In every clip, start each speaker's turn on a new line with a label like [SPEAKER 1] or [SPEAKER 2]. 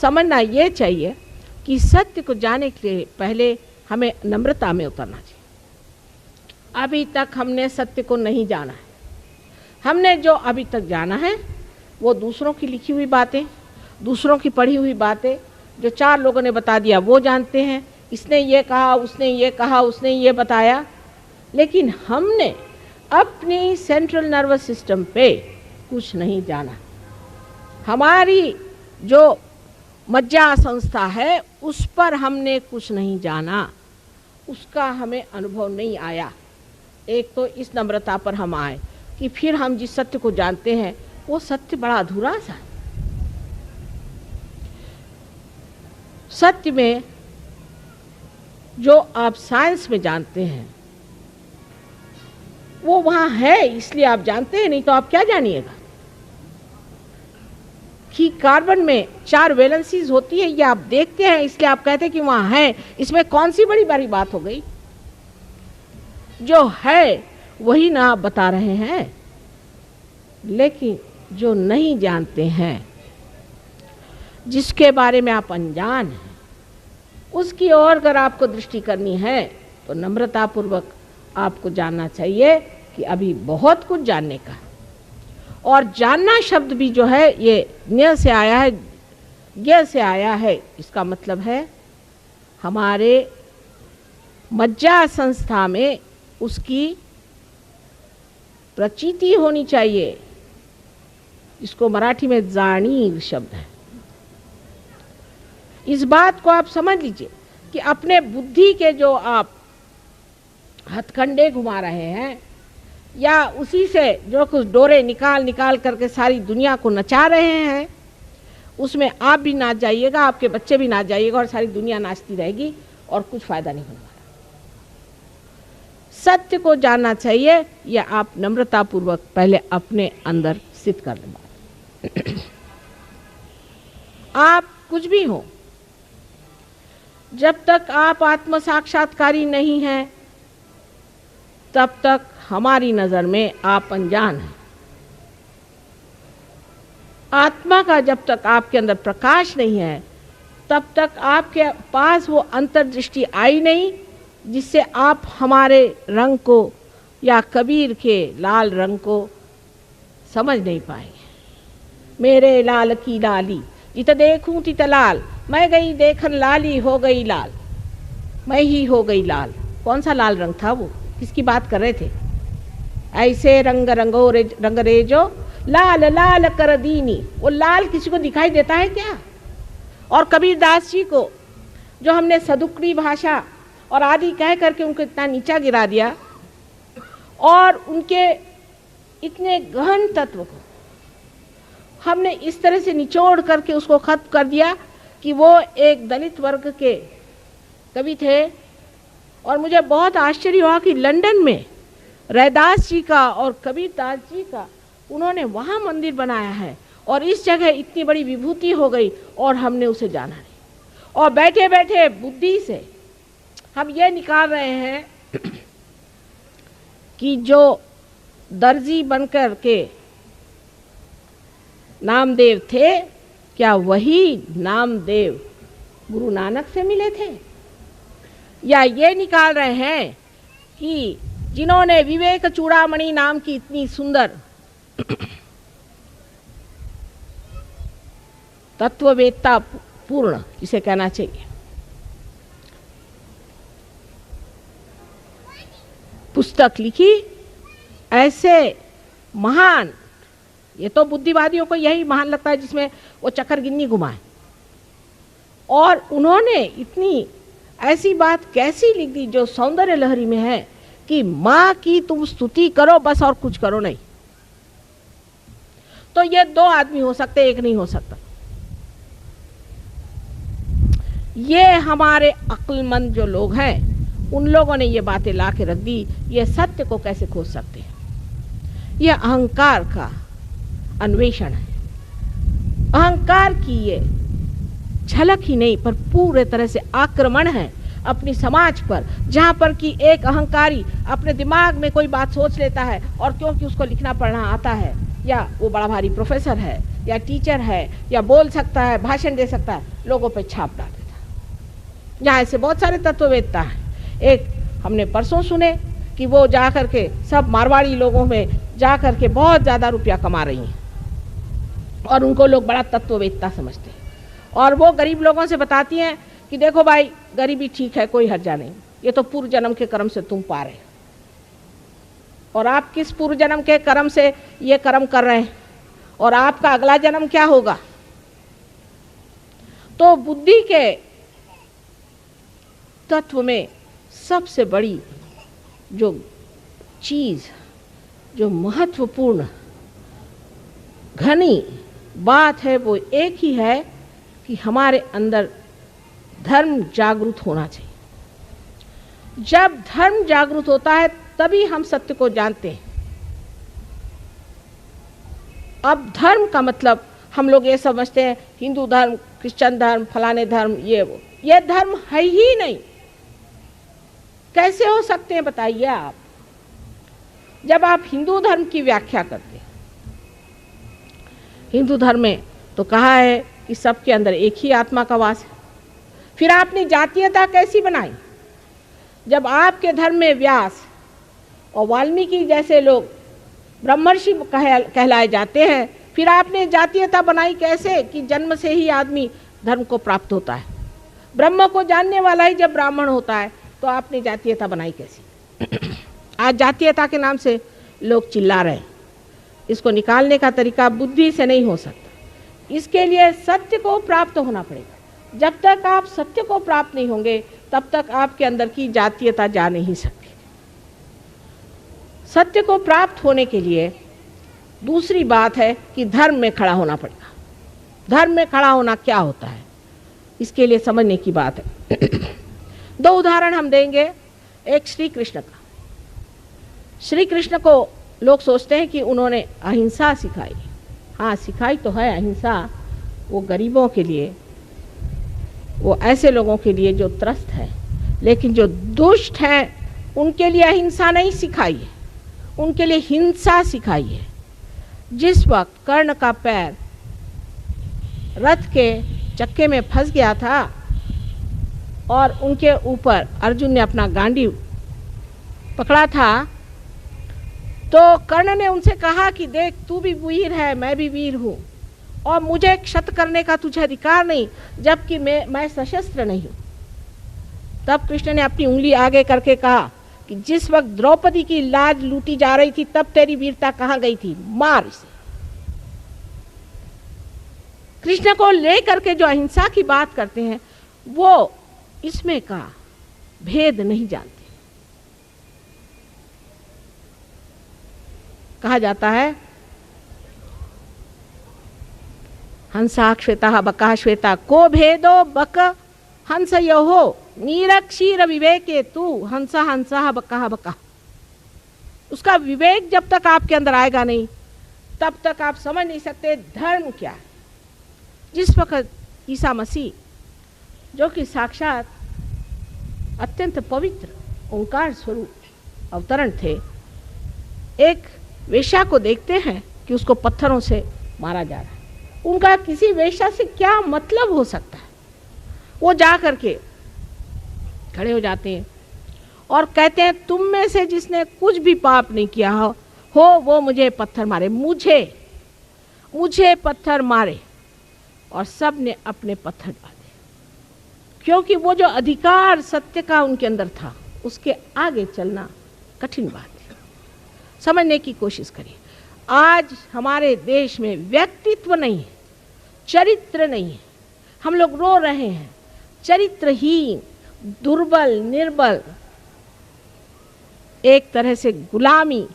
[SPEAKER 1] समझना ये चाहिए कि सत्य को जानने के लिए पहले हमें नम्रता में उतरना चाहिए। अभी तक हमने सत्य को नहीं जाना है। हमने जो अभी तक जाना है वो दूसरों की लिखी हुई बातें, दूसरों की पढ़ी हुई बातें, जो 4 लोगों ने बता दिया वो जानते हैं। इसने ये कहा, उसने ये कहा, उसने ये बताया, लेकिन हमने अपनी सेंट्रल नर्वस सिस्टम पे कुछ नहीं जाना। हमारी जो मज्जा संस्था है उस पर हमने कुछ नहीं जाना, उसका हमें अनुभव नहीं आया। एक तो इस नम्रता पर हम आए कि फिर हम जिस सत्य को जानते हैं वो सत्य बड़ा अधूरा सा है। सत्य में जो आप साइंस में जानते हैं वो वहाँ है, इसलिए आप जानते हैं, नहीं तो आप क्या जानिएगा। कि कार्बन में 4 वैलेंसीज होती है, ये आप देखते हैं इसलिए आप कहते हैं कि वहाँ है। इसमें कौन सी बड़ी बड़ी बात हो गई? जो है वही ना आप बता रहे हैं। लेकिन जो नहीं जानते हैं, जिसके बारे में आप अनजान हैं, उसकी ओर अगर आपको दृष्टि करनी है तो नम्रतापूर्वक आपको जानना चाहिए कि अभी बहुत कुछ जानने का। और जानना शब्द भी जो है ये ज्ञ से आया है, ज्ञ से आया है। इसका मतलब है हमारे मज्जा संस्था में उसकी प्रचीति होनी चाहिए, इसको मराठी में जाणीव शब्द है। इस बात को आप समझ लीजिए कि अपने बुद्धि के जो आप हथकंडे घुमा रहे हैं या उसी से जो कुछ डोरे निकाल निकाल करके सारी दुनिया को नचा रहे हैं, उसमें आप भी नाच जाइएगा, आपके बच्चे भी नाच जाइएगा और सारी दुनिया नाचती रहेगी और कुछ फायदा नहीं होने वाला। सत्य को जानना चाहिए, यह आप नम्रतापूर्वक पहले अपने अंदर सिद्ध कर लें। आप कुछ भी हो, जब तक आप आत्म साक्षात्कारी नहीं हैं तब तक हमारी नजर में आप अनजान हैं। आत्मा का जब तक आपके अंदर प्रकाश नहीं है तब तक आपके पास वो अंतर्दृष्टि आई नहीं जिससे आप हमारे रंग को या कबीर के लाल रंग को समझ नहीं पाएंगे। मेरे लाल की लाली जित देखूं तित लाल, मैं गई देखन लाली हो गई लाल, मैं ही हो गई लाल। कौन सा लाल रंग था वो? किसकी बात कर रहे थे? ऐसे रंग रंगो रे रंग रेजो लाल लाल कर दीनी। वो लाल किसी को दिखाई देता है क्या? और कबीर दास जी को जो हमने सदुक्री भाषा और आदि कह करके उनको इतना नीचा गिरा दिया और उनके इतने गहन तत्व को हमने इस तरह से निचोड़ करके उसको खत्म कर दिया कि वो एक दलित वर्ग के कवि थे। और मुझे बहुत आश्चर्य हुआ कि लंदन में रैदास जी का और कबीर दास जी का उन्होंने वहाँ मंदिर बनाया है और इस जगह इतनी बड़ी विभूति हो गई और हमने उसे जाना नहीं। और बैठे बैठे बुद्धि से हम ये निकाल रहे हैं कि जो दर्जी बनकर के नामदेव थे, क्या वही नामदेव गुरु नानक से मिले थे? या ये निकाल रहे हैं कि जिन्होंने विवेक चूड़ामणि नाम की इतनी सुंदर तत्ववेत्ता पूर्ण, इसे कहना चाहिए, पुस्तक लिखी, ऐसे महान, ये तो बुद्धिवादियों को यही महान लगता है जिसमें वो चक्कर गिन्नी घुमाए, और उन्होंने इतनी ऐसी बात कैसी लिख दी जो सौंदर्य लहरी में है कि माँ की तुम स्तुति करो बस और कुछ करो नहीं। तो ये 2 आदमी हो सकते, एक नहीं हो सकता। ये हमारे अक्लमंद जो लोग हैं उन लोगों ने ये बातें ला के रख दी। ये सत्य को कैसे खोज सकते हैं? ये अहंकार का अन्वेषण है। अहंकार की ये झलक ही नहीं पर पूरे तरह से आक्रमण है अपनी समाज पर, जहाँ पर कि एक अहंकारी अपने दिमाग में कोई बात सोच लेता है और क्योंकि उसको लिखना पढ़ना आता है या वो बड़ा भारी प्रोफेसर है या टीचर है या बोल सकता है, भाषण दे सकता है, लोगों पे छाप डाल देता है। यहाँ ऐसे बहुत सारे तत्ववेत्ता हैं। एक हमने परसों सुने कि वो जा कर के सब मारवाड़ी लोगों में जा कर के बहुत ज़्यादा रुपया कमा रही हैं और उनको लोग बड़ा तत्ववेत्ता समझते हैं। और वो गरीब लोगों से बताती हैं कि देखो भाई, गरीबी ठीक है, कोई हर्जा नहीं, ये तो पूर्व जन्म के कर्म से तुम पा रहे हो, और आप किस पूर्व जन्म के कर्म से ये कर्म कर रहे हैं, और आपका अगला जन्म क्या होगा। तो बुद्धि के तत्व में सबसे बड़ी जो चीज, जो महत्वपूर्ण घनी बात है, वो एक ही है कि हमारे अंदर धर्म जागृत होना चाहिए। जब धर्म जागृत होता है तभी हम सत्य को जानते हैं। अब धर्म का मतलब हम लोग ये समझते हैं हिंदू धर्म, क्रिश्चियन धर्म, फलाने धर्म, ये वो, ये धर्म है ही नहीं। कैसे हो सकते हैं बताइए आप। जब आप हिंदू धर्म की व्याख्या करते हैं, हिंदू धर्म में तो कहा है कि सबके अंदर एक ही आत्मा का वास है। फिर आपने जातीयता कैसी बनाई। जब आपके धर्म में व्यास और वाल्मीकि जैसे लोग ब्रह्मर्षि कहलाए जाते हैं, फिर आपने जातीयता बनाई कैसे कि जन्म से ही आदमी धर्म को प्राप्त होता है। ब्रह्म को जानने वाला ही जब ब्राह्मण होता है तो आपने जातीयता बनाई कैसी। आज जातीयता के नाम से लोग चिल्ला रहे हैं। इसको निकालने का तरीका बुद्धि से नहीं हो सकता। इसके लिए सत्य को प्राप्त होना पड़ेगा। जब तक आप सत्य को प्राप्त नहीं होंगे तब तक आपके अंदर की जातीयता जा नहीं सकती। सत्य को प्राप्त होने के लिए दूसरी बात है कि धर्म में खड़ा होना पड़ेगा। धर्म में खड़ा होना क्या होता है, इसके लिए समझने की बात है। दो उदाहरण हम देंगे। एक श्री कृष्ण का। श्री कृष्ण को लोग सोचते हैं कि उन्होंने अहिंसा सिखाई। हाँ, सिखाई तो है अहिंसा, वो गरीबों के लिए, वो ऐसे लोगों के लिए जो त्रस्त है। लेकिन जो दुष्ट हैं उनके लिए अहिंसा नहीं सिखाई है, उनके लिए हिंसा सिखाई है। जिस वक्त कर्ण का पैर रथ के चक्के में फंस गया था और उनके ऊपर अर्जुन ने अपना गांडी पकड़ा था, तो कर्ण ने उनसे कहा कि देख, तू भी वीर है, मैं भी वीर हूँ, और मुझे क्षत करने का तुझे अधिकार नहीं, जबकि मैं सशस्त्र नहीं हूँ। तब कृष्ण ने अपनी उंगली आगे करके कहा कि जिस वक्त द्रौपदी की लाज लूटी जा रही थी तब तेरी वीरता कहाँ गई थी, मार इसे। कृष्ण को लेकर के जो अहिंसा की बात करते हैं वो इसमें का भेद नहीं जानते। कहा जाता है हंसा श्वेता बका श्वेता को भेदो बक हंस यो नीरक्षीर विवेके तू हंसा हंसा बका बका। उसका विवेक जब तक आपके अंदर आएगा नहीं तब तक आप समझ नहीं सकते धर्म क्या है। जिस वक्त ईसा मसीह जो कि साक्षात अत्यंत पवित्र ओंकार स्वरूप अवतरण थे, एक वेश्या को देखते हैं कि उसको पत्थरों से मारा जा रहा है। उनका किसी वेश्या से क्या मतलब हो सकता है। वो जा करके खड़े हो जाते हैं और कहते हैं तुम में से जिसने कुछ भी पाप नहीं किया हो वो मुझे पत्थर मारे। मुझे पत्थर मारे। और सब ने अपने पत्थर डाले, क्योंकि वो जो अधिकार सत्य का उनके अंदर था उसके आगे चलना कठिन बात है। समझने की कोशिश करिए। आज हमारे देश में व्यक्तित्व नहीं है, चरित्र नहीं है। हम लोग रो रहे हैं। चरित्रहीन, दुर्बल, निर्बल, एक तरह से गुलामी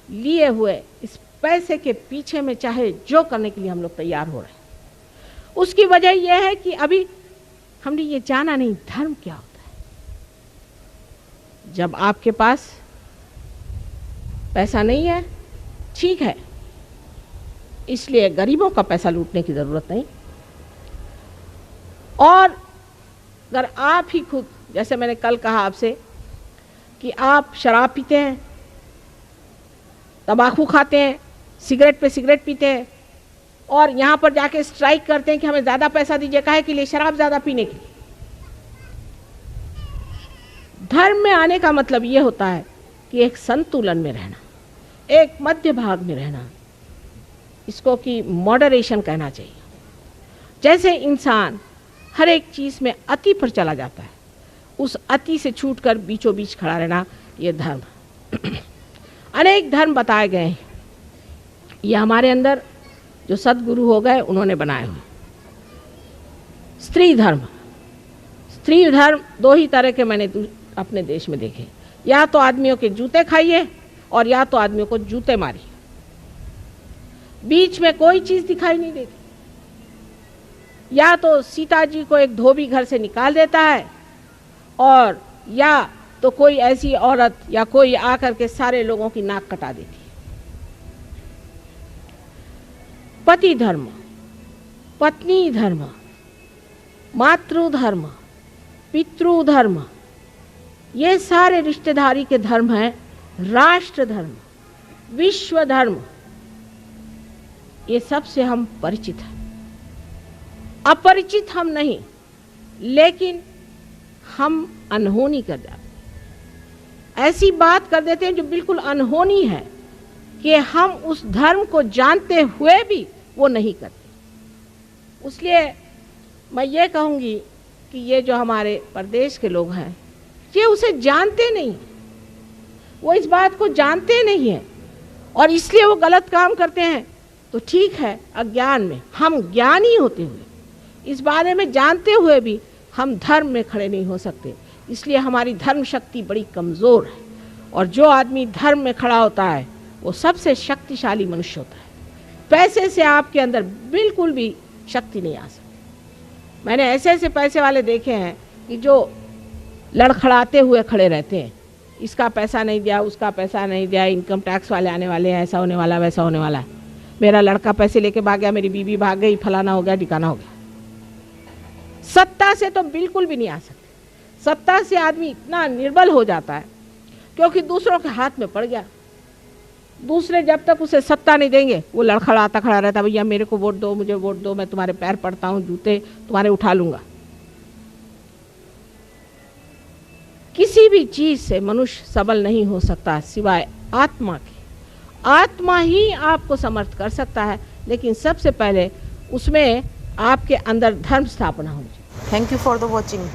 [SPEAKER 1] लिए हुए इस पैसे के पीछे में चाहे जो करने के लिए हम लोग तैयार हो रहे हैं। उसकी वजह यह है कि अभी हमने ये जाना नहीं धर्म क्या होता है। जब आपके पास पैसा नहीं है, ठीक है, इसलिए गरीबों का पैसा लूटने की जरूरत नहीं। और अगर आप ही खुद, जैसे मैंने कल कहा आपसे कि आप शराब पीते हैं, तंबाकू खाते हैं, सिगरेट पे सिगरेट पीते हैं, और यहाँ पर जाके स्ट्राइक करते हैं कि हमें ज़्यादा पैसा दीजिए, काहे के लिए? शराब ज़्यादा पीने के लिए। धर्म में आने का मतलब ये होता है कि एक संतुलन में रहना, एक मध्य भाग में रहना, इसको कि मॉडरेशन कहना चाहिए। जैसे इंसान हर एक चीज़ में अति पर चला जाता है, उस अति से छूटकर बीचों बीच खड़ा रहना, ये धर्म। अनेक धर्म बताए गए हैं, ये हमारे अंदर जो सद्गुरु हो गए उन्होंने बनाए हुए। स्त्री धर्म, स्त्री धर्म दो ही तरह के मैंने अपने देश में देखे, या तो आदमियों के जूते खाइए और या तो आदमियों को जूते मारिए, बीच में कोई चीज़ दिखाई नहीं देती। या तो सीता जी को एक धोबी घर से निकाल देता है, और या तो कोई ऐसी औरत या कोई आकर के सारे लोगों की नाक कटा देती है। पति धर्म, पत्नी धर्म, मातृ धर्म, पितृ धर्म, ये सारे रिश्तेदारी के धर्म हैं। राष्ट्र धर्म, विश्व धर्म, ये सब से हम परिचित हैं। अपरिचित हम नहीं, लेकिन हम अनहोनी कर जाते हैं, ऐसी बात कर देते हैं जो बिल्कुल अनहोनी है, कि हम उस धर्म को जानते हुए भी वो नहीं करते। इसलिए मैं ये कहूँगी कि ये जो हमारे प्रदेश के लोग हैं, ये उसे जानते नहीं, वो इस बात को जानते नहीं हैं, और इसलिए वो गलत काम करते हैं। तो ठीक है, अज्ञान में, हम ज्ञानी होते हुए इस बारे में जानते हुए भी हम धर्म में खड़े नहीं हो सकते। इसलिए हमारी धर्म शक्ति बड़ी कमज़ोर है, और जो आदमी धर्म में खड़ा होता है वो सबसे शक्तिशाली मनुष्य होता है। पैसे से आपके अंदर बिल्कुल भी शक्ति नहीं आ सकती। मैंने ऐसे ऐसे पैसे वाले देखे हैं कि जो लड़खड़ाते हुए खड़े रहते हैं, इसका पैसा नहीं दिया, उसका पैसा नहीं दिया, इनकम टैक्स वाले आने वाले हैं, ऐसा होने वाला, वैसा होने वाला है, मेरा लड़का पैसे लेके भाग गया, मेरी बीवी भाग गई, फलाना हो गया, ठिकाना हो गया। सत्ता से तो बिल्कुल भी नहीं आ सकते। सत्ता से आदमी इतना निर्बल हो जाता है क्योंकि दूसरों के हाथ में पड़ गया। दूसरे जब तक उसे सत्ता नहीं देंगे वो लड़खड़ाता खड़ा रहता, भैया मेरे को वोट दो, मुझे वोट दो, मैं तुम्हारे पैर पड़ता हूँ, जूते तुम्हारे उठा लूंगा। किसी भी चीज से मनुष्य सबल नहीं हो सकता सिवाय आत्मा के। आत्मा ही आपको समर्थ कर सकता है, लेकिन सबसे पहले उसमें आपके अंदर धर्म स्थापना होनी चाहिए।
[SPEAKER 2] Thank you for the watching.